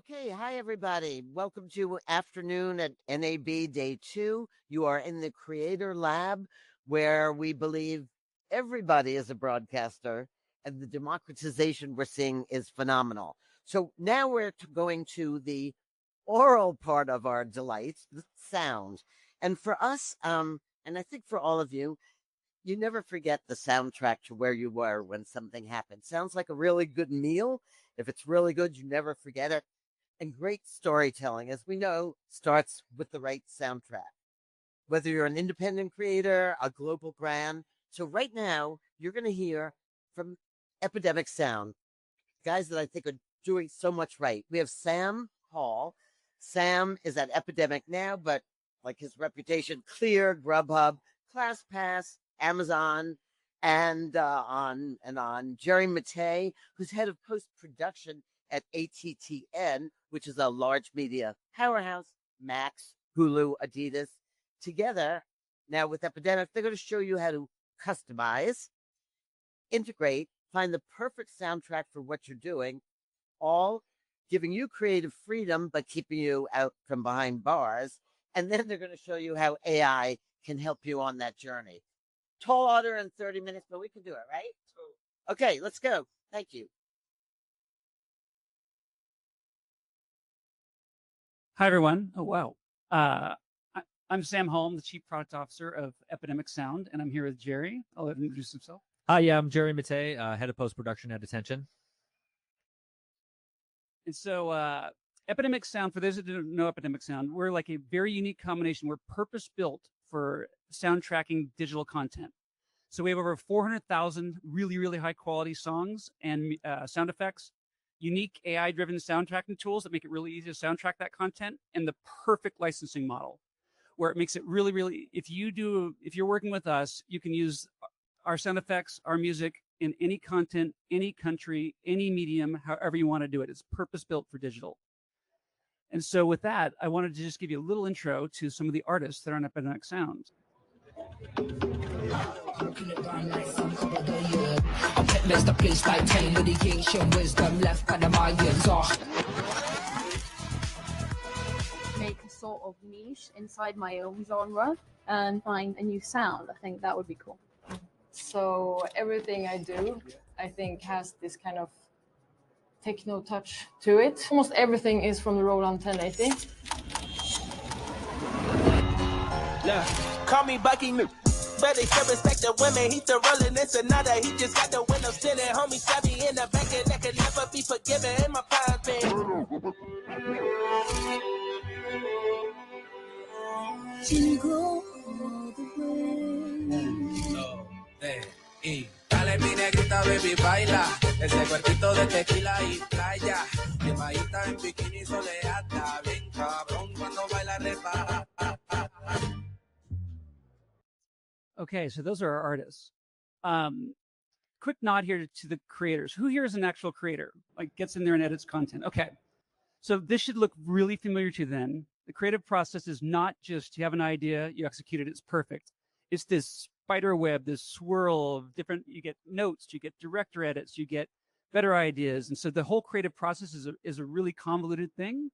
Okay, hi everybody. Welcome to afternoon at NAB Day 2. You are in the Creator Lab where we believe everybody is a broadcaster and the democratization we're seeing is phenomenal. So now we're going to the oral part of our delights, the sound. And for us, and I think for all of you, you never forget the soundtrack to where you were when something happened. Sounds like a really good meal. If it's really good, you never forget it. And great storytelling, as we know, starts with the right soundtrack. Whether you're an independent creator, a global brand. So right now, you're going to hear from Epidemic Sound, guys that I think are doing so much right. We have Sam Hall. Sam is at Epidemic now, but like his reputation, Clear, Grubhub, ClassPass, Amazon, and on Gerry Mattei, who's head of post-production at ATTN, which is a large media powerhouse, Max, Hulu, Adidas. Together, now with Epidemic, they're going to show you how to customize, integrate, find the perfect soundtrack for what you're doing, all giving you creative freedom, but keeping you out from behind bars. And then they're going to show you how AI can help you on that journey. Tall order in 30 minutes, but we can do it, right? Okay, let's go. Thank you. Hi, everyone. Oh, wow. I'm Sam Holm, the Chief Product Officer of Epidemic Sound, and I'm here with Gerry. I'll let him introduce himself. Hi, yeah, I'm Gerry Mattei, Head of Post-Production at ATTN. And so Epidemic Sound, for those that don't know Epidemic Sound, we're like a very unique combination. We're purpose-built for soundtracking digital content. So we have over 400,000 really, really high-quality songs and sound effects, unique AI-driven soundtracking tools that make it really easy to soundtrack that content, and the perfect licensing model, where it makes it really, really, if you're working with us, you can use our sound effects, our music in any content, any country, any medium, however you want to do it. It's purpose-built for digital. And so with that, I wanted to just give you a little intro to some of the artists that are on Epidemic Sound. Make a sort of niche inside my own genre and find a new sound. I think that would be cool. So everything I do, I think, has this kind of techno touch to it. Almost everything is from the Roland 1080. Call me Bucky New. But they still respect the women. He's the rolling, it's another. He just got the window sitting. Homie stabby in the back, and that could never be forgiven. In my private. Dale mi negrita, baby, baila. Ese cuerpito de tequila y playa. Mi maíta en bikini soleada. Bien cabrón cuando baila repa. Okay, so those are our artists. Quick nod here to the creators. Who here is an actual creator? Like gets in there and edits content. Okay. So this should look really familiar to you then. The creative process is not just you have an idea, you execute it, it's perfect. It's this spider web, this swirl of different, you get notes, you get director edits, you get better ideas. And so the whole creative process is a really convoluted thing.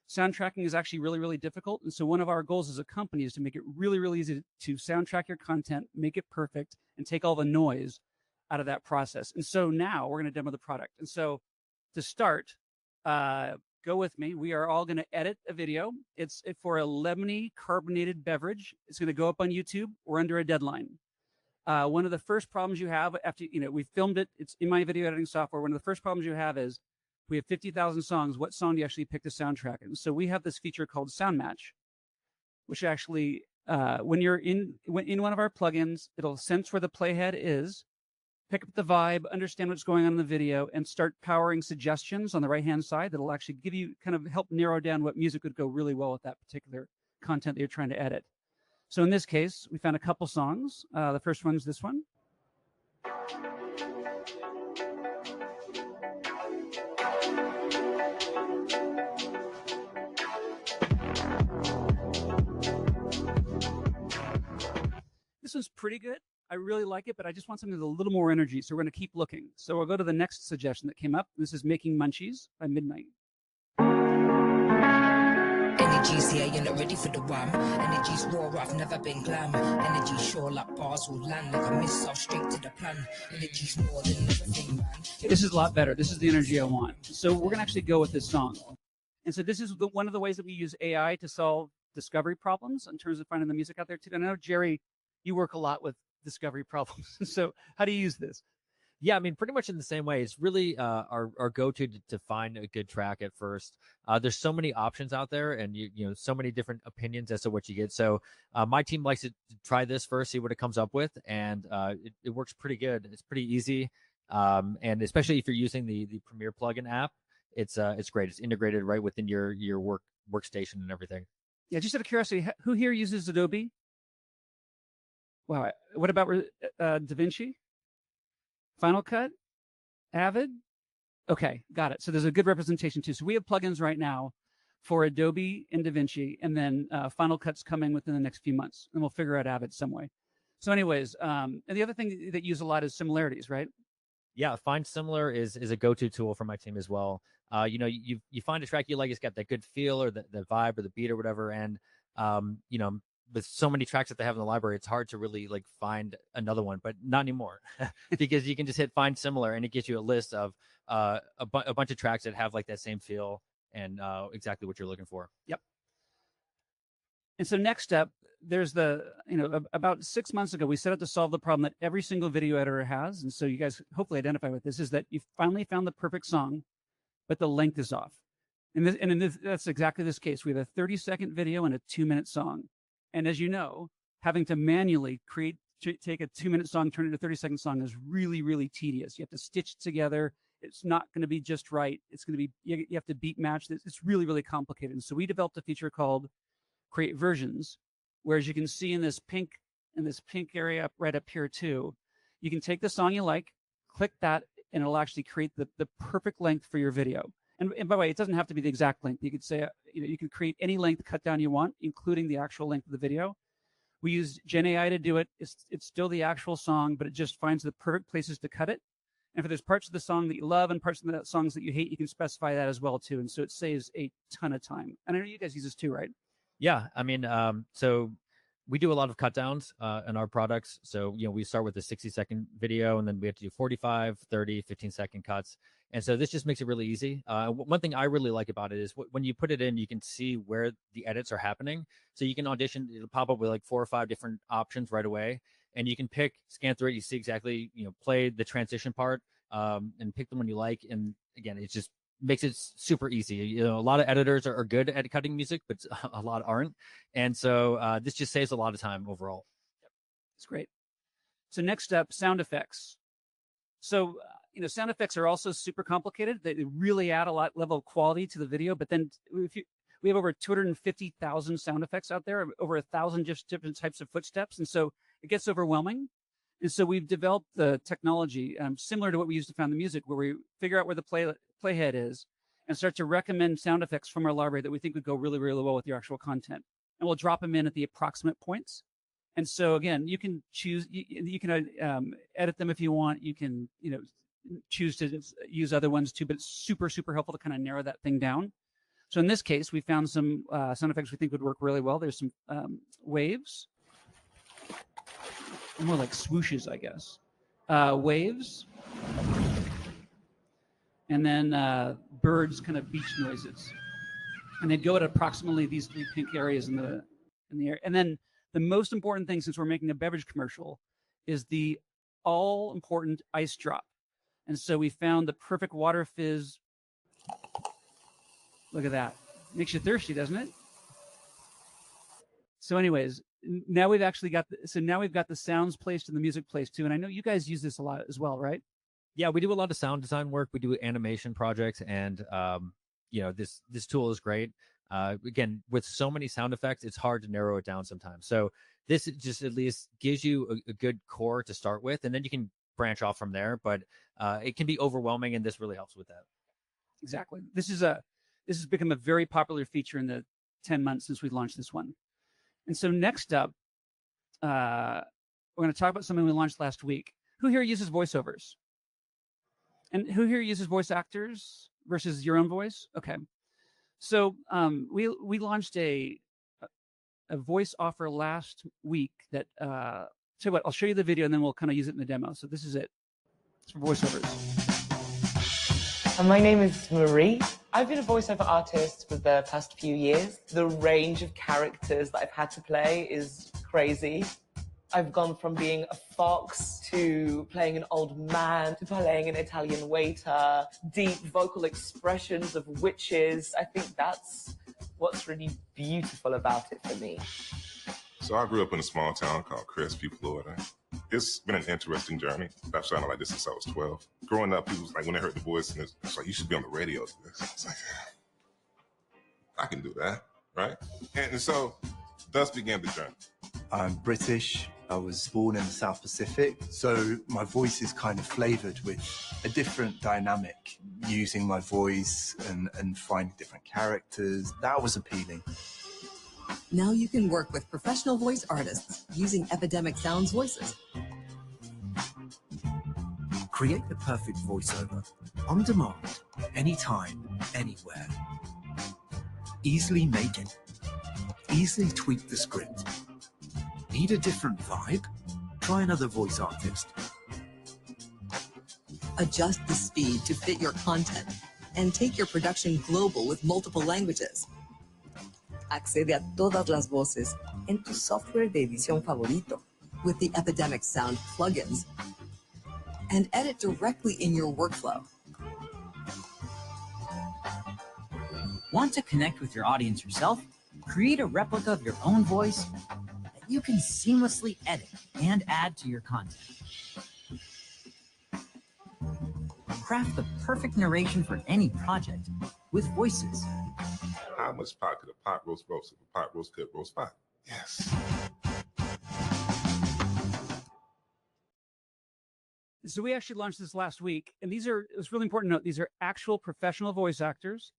Soundtracking is actually really, really difficult. And so one of our goals as a company is to make it really, really easy to soundtrack your content, make it perfect, and take all the noise out of that process. And so now we're going to demo the product. And so to start, go with me. We are all going to edit a video. It's for a lemony carbonated beverage. It's going to go up on YouTube. We're under a deadline. One of the first problems you have after, we filmed it. It's in my video editing software. One of the first problems you have is we have 50,000 songs. What song do you actually pick to soundtrack? And so we have this feature called Sound Match, which actually, when you're in one of our plugins, it'll sense where the playhead is, pick up the vibe, understand what's going on in the video, and start powering suggestions on the right-hand side that'll actually give you kind of help narrow down what music would go really well with that particular content that you're trying to edit. So in this case, we found a couple songs. The first one's this one. This one's pretty good. I really like it, but I just want something with a little more energy. So we're going to keep looking. So we'll go to the next suggestion that came up. This is Making Munchies by Midnight. Energy's here, you're not ready for the wham. Energy's raw, I've never been glam. Energy sure like bars will land like a missile straight to the plan. Energy's more than everything, man. This is a lot better. This is the energy I want. So we're going to actually go with this song. And so this is one of the ways that we use AI to solve discovery problems in terms of finding the music out there too. And I know, Gerry, you work a lot with discovery problems. So how do you use this? Yeah, I mean, pretty much in the same way. It's really our go-to to find a good track at first. There's so many options out there, and you know so many different opinions as to what you get. So my team likes to try this first, see what it comes up with, and it works pretty good. It's pretty easy, and especially if you're using the Premiere plugin app, it's great. It's integrated right within your workstation and everything. Yeah, just out of curiosity, who here uses Adobe? Wow. What about DaVinci? Final Cut? Avid? Okay, got it. So there's a good representation too. So we have plugins right now for Adobe and DaVinci, and then Final Cut's coming within the next few months, and we'll figure out Avid some way. So anyways, and the other thing that you use a lot is similarities, right? Yeah, Find Similar is a go-to tool for my team as well. You know, you find a track you like, it's got that good feel or the vibe or the beat or whatever, and you know, with so many tracks that they have in the library, it's hard to really like find another one, but not anymore because you can just hit Find Similar and it gives you a list of a bunch of tracks that have like that same feel and exactly what you're looking for. Yep. And so next up, there's about 6 months ago, we set out to solve the problem that every single video editor has. And so you guys hopefully identify with this, is that you finally found the perfect song, but the length is off. That's exactly this case. We have a 30-second video and a 2-minute song. And as you know, having to manually take a 2-minute song, turn it into a 30-second song is really, really tedious. You have to stitch it together. It's not going to be just right. It's going to be, you have to beat match this. It's really, really complicated. And so we developed a feature called Create Versions, where as you can see in this pink area right up here too, you can take the song you like, click that, and it'll actually create the perfect length for your video. And by the way, it doesn't have to be the exact length. You could say, you can create any length cut down you want, including the actual length of the video. We used Gen AI to do it. It's still the actual song, but it just finds the perfect places to cut it. And if there's parts of the song that you love and parts of the songs that you hate, you can specify that as well too. And so it saves a ton of time. And I know you guys use this too, right? Yeah, I mean, so we do a lot of cut downs in our products. So, you know, we start with a 60-second video and then we have to do 45, 30, 15-second cuts. And so this just makes it really easy. One thing I really like about it is when you put it in, you can see where the edits are happening. So you can audition, it'll pop up with like 4 or 5 different options right away. And you can scan through it, you see exactly, you know, play the transition part and pick the one you like. And again, it just makes it super easy. You know, a lot of editors are good at cutting music, but a lot aren't. And so this just saves a lot of time overall. It's great. So next up, sound effects. So, sound effects are also super complicated. They really add a level of quality to the video. But then we have over 250,000 sound effects out there, over 1,000 just different types of footsteps. And so it gets overwhelming. And so we've developed the technology similar to what we use to find the music, where we figure out where the playhead is and start to recommend sound effects from our library that we think would go really, really well with your actual content. And we'll drop them in at the approximate points. And so again, you can choose, you can edit them if you want. You can, choose to use other ones too, but it's super, super helpful to kind of narrow that thing down. So in this case, we found some sound effects we think would work really well. There's some waves, more like swooshes, I guess. Waves, and then birds, kind of beach noises, and they'd go at approximately these 3 pink areas in the air. And then the most important thing, since we're making a beverage commercial, is the all important ice drop. And so we found the perfect water fizz. Look at that. Makes you thirsty, doesn't it? So anyways, now we've actually got the sounds placed and the music placed too. And I know you guys use this a lot as well, right? Yeah, we do a lot of sound design work. We do animation projects, and this tool is great. Again, with so many sound effects, it's hard to narrow it down sometimes. So this just at least gives you a good core to start with, and then you can branch off from there. But it can be overwhelming, and this really helps with that. Exactly. This has become a very popular feature in the 10 months since we launched this one. And so next up, we're going to talk about something we launched last week. Who here uses voiceovers? And who here uses voice actors versus your own voice? Okay. So we launched a voice offer last week that so what, I'll show you the video and then we'll kind of use it in the demo. So this is it. It's for voiceovers. My name is Marie. I've been a voiceover artist for the past few years. The range of characters that I've had to play is crazy. I've gone from being a fox to playing an old man to playing an Italian waiter, deep vocal expressions of witches. I think that's what's really beautiful about it for me. So I grew up in a small town called Crestview, Florida. It's been an interesting journey. I've sounded like this since I was 12. Growing up, people was like, when they heard the voice, and it's like, you should be on the radio. It's like, I can do that, right? And so thus began the journey. I'm British. I was born in the South Pacific, so my voice is kind of flavored with a different dynamic, using my voice and finding different characters. That was appealing. Now you can work with professional voice artists using Epidemic Sound's voices. Create the perfect voiceover on demand, anytime, anywhere. Easily make it. Easily tweak the script. Need a different vibe? Try another voice artist. Adjust the speed to fit your content and take your production global with multiple languages. Accede a todas las voces en tu software de edición favorito with the Epidemic Sound plugins and edit directly in your workflow. Want to connect with your audience yourself? Create a replica of your own voice that you can seamlessly edit and add to your content. Craft the perfect narration for any project with voices. How much pot could a pot roast roast if a pot roast could roast pot? Yes. So we actually launched this last week, and it's really important to note, these are actual professional voice actors.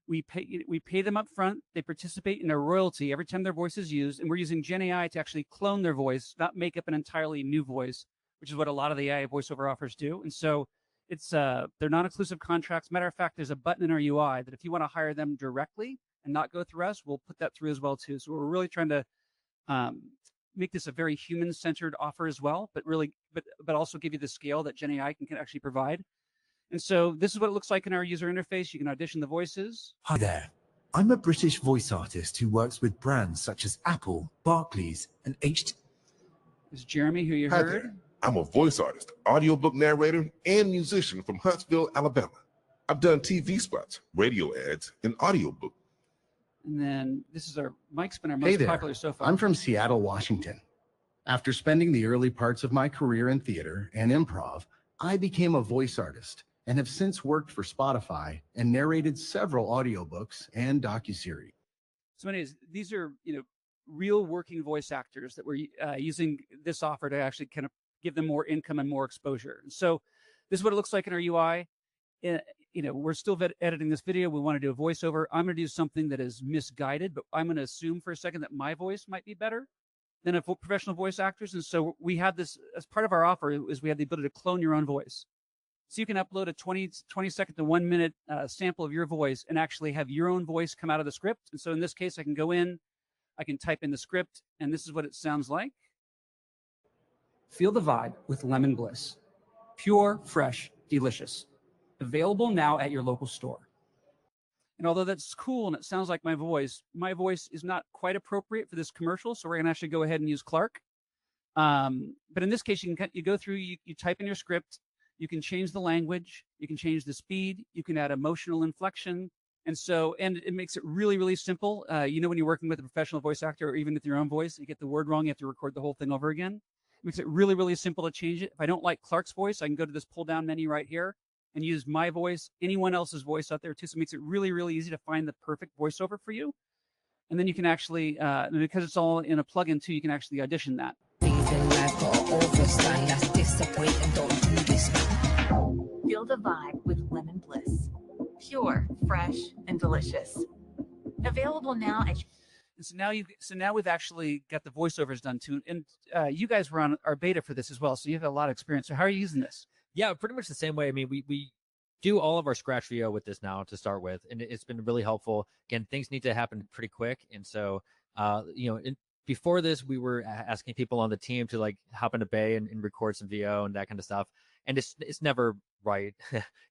We pay them up front. They participate in a royalty every time their voice is used, and we're using Gen AI to actually clone their voice, not make up an entirely new voice, which is what a lot of the AI voiceover offers do. And so they're non-exclusive contracts. Matter of fact, there's a button in our UI that if you want to hire them directly and not go through us, we'll put that through as well too. So we're really trying to make this a very human-centered offer as well, but also give you the scale that Gen AI can actually provide. And so this is what it looks like in our user interface. You can audition the voices. Hi there. I'm a British voice artist who works with brands such as Apple, Barclays, and This is Jeremy, who you Hi heard. there. I'm a voice artist, audiobook narrator, and musician from Huntsville, Alabama. I've done TV spots, radio ads, and audiobook. And then this is Mike's been our Hey most there. popular so far. I'm from Seattle, Washington. After spending the early parts of my career in theater and improv, I became a voice artist and have since worked for Spotify and narrated several audiobooks and docuseries. So anyways, these are real working voice actors that we're using this offer to actually kind of give them more income and more exposure. And so this is what it looks like in our UI. We're still editing this video. We want to do a voiceover. I'm going to do something that is misguided, but I'm going to assume for a second that my voice might be better than a professional voice actor's. And so we have this as part of our offer is we have the ability to clone your own voice. So you can upload a 20 second to 1 minute sample of your voice and actually have your own voice come out of the script. And so in this case, I can go in, I can type in the script, and this is what it sounds like. Feel the vibe with Lemon Bliss. Pure, fresh, delicious. Available now at your local store. And although that's cool and it sounds like my voice is not quite appropriate for this commercial, so we're going to actually go ahead and use Clark. But in this case, you go through, you type in your script, you can change the language, you can change the speed, you can add emotional inflection. And it makes it really, really simple. When you're working with a professional voice actor or even with your own voice, you get the word wrong, you have to record the whole thing over again. It makes it really, really simple to change it. If I don't like Clark's voice, I can go to this pull down menu right here and use my voice, anyone else's voice out there too. So it makes it really, really easy to find the perfect voiceover for you. And then you can actually, because it's all in a plugin too, you can actually audition that. Feel the vibe with Lemon Bliss. Pure, fresh, and delicious. Available now at... And so now we've actually got the voiceovers done too. And you guys were on our beta for this as well, so you have a lot of experience. So how are you using this? Yeah, pretty much the same way. I mean, we do all of our scratch VO with this now to start with, and it's been really helpful. Again, things need to happen pretty quick, and so before this, we were asking people on the team to like hop into Bay and record some VO and that kind of stuff, and it's never right.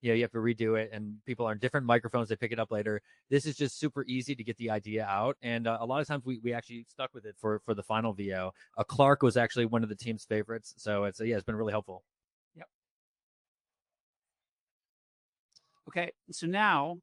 You have to redo it, and people are on different microphones. They pick it up later. This is just super easy to get the idea out, and a lot of times we actually stuck with it for the final VO. Clark was actually one of the team's favorites, so it's been really helpful. Yep. Okay, so now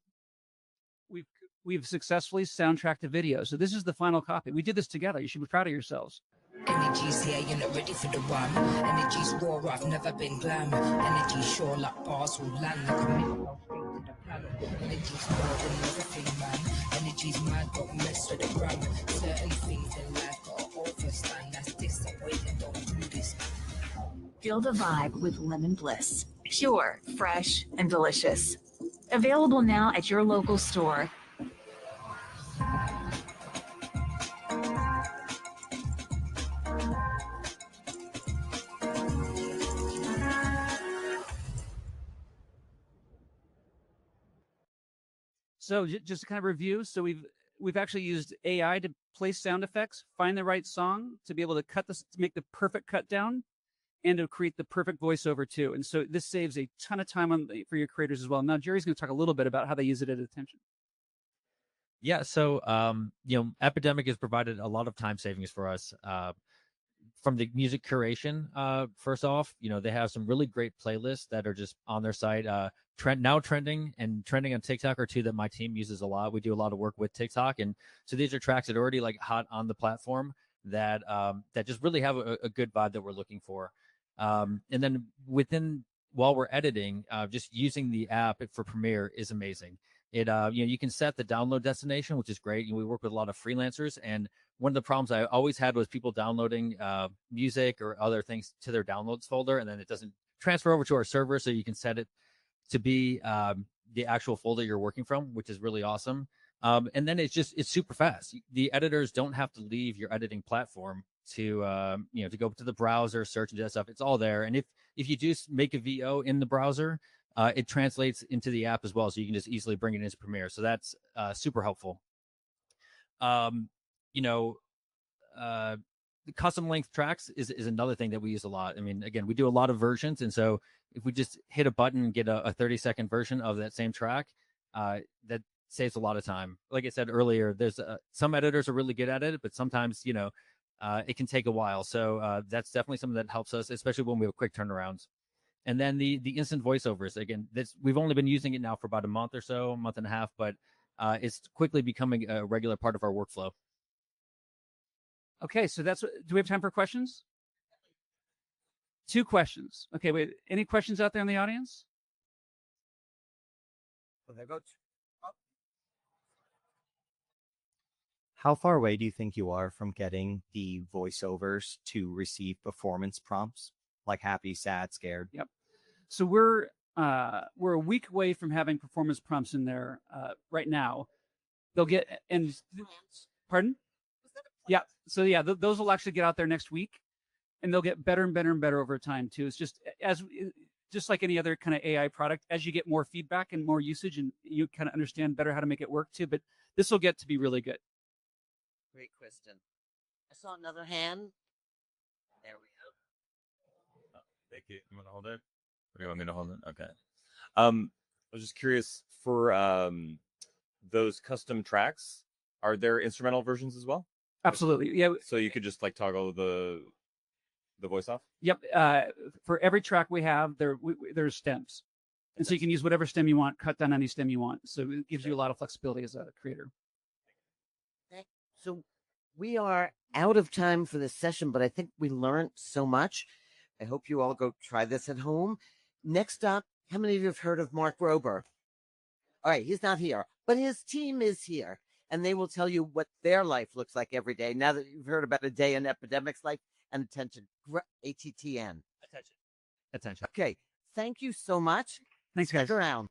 we've successfully soundtracked the video. So this is the final copy. We did this together. You should be proud of yourselves. Energy's here, you're not ready for the run. Energy's raw, I've never been glam. Energy's sure like bars will land. Like a minute, straight to the plan. Energy's more than everything, man. Energy's mad, don't mess with the gram. Certain things in life gotta overstand. That's this, I wait and don't do this. Feel the vibe with Lemon Bliss. Pure, fresh, and delicious. Available now at your local store. So just to kind of review, so we've actually used AI to place sound effects, find the right song, to be able to cut this, to make the perfect cut down, and to create the perfect voiceover too. And so this saves a ton of time for your creators as well. Now Gerry's going to talk a little bit about how they use it at Attention. Yeah, so Epidemic has provided a lot of time savings for us. From the music curation, first off, they have some really great playlists that are just on their site. Trending on TikTok are two that my team uses a lot. We do a lot of work with TikTok, and so these are tracks that are already like hot on the platform that just really have a good vibe that we're looking for. And then while we're editing, just using the app for Premiere is amazing. It you can set the download destination, which is great. We work with a lot of freelancers, and one of the problems I always had was people downloading music or other things to their downloads folder, and then it doesn't transfer over to our server, so you can set it to be the actual folder you're working from, which is really awesome. And then it's super fast. The editors don't have to leave your editing platform to go to the browser, search and do that stuff. It's all there. And if you do make a VO in the browser, it translates into the app as well, so you can just easily bring it into Premiere. So that's super helpful. The custom length tracks is another thing that we use a lot. I mean, again, we do a lot of versions, and so if we just hit a button and get a 30-second version of that same track, that saves a lot of time. Like I said earlier, there's some editors are really good at it, but sometimes it can take a while. So that's definitely something that helps us, especially when we have quick turnarounds. And then the instant voiceovers, again, we've only been using it now for about a month or so, a month and a half, but it's quickly becoming a regular part of our workflow. Okay, so do we have time for questions? 2 questions. Okay, wait, any questions out there in the audience? Well, there goes. How far away do you think you are from getting the voiceovers to receive performance prompts, like happy, sad, scared? Yep. So we're a week away from having performance prompts in there right now. They'll get pardon? Yeah. So yeah, those will actually get out there next week, and they'll get better and better and better over time too. It's just like any other kind of AI product, as you get more feedback and more usage, and you kind of understand better how to make it work too. But this will get to be really good. Great question. I saw another hand. There we go. Thank you. You want to hold it? Or do you want me to hold it? Okay. I was just curious for those custom tracks. Are there instrumental versions as well? Absolutely. Yeah. So you could just like toggle the voice off? Yep. For every track we have, there's stems. And so you can use whatever stem you want, cut down any stem you want. So it gives you a lot of flexibility as a creator. Okay. So we are out of time for this session, but I think we learned so much. I hope you all go try this at home. Next up, how many of you have heard of Mark Rober? All right, he's not here, but his team is here, and they will tell you what their life looks like every day. Now that you've heard about a day in Epidemic's life, and attention, ATTN. Attention. Okay, thank you so much. Thanks, guys. Stick around.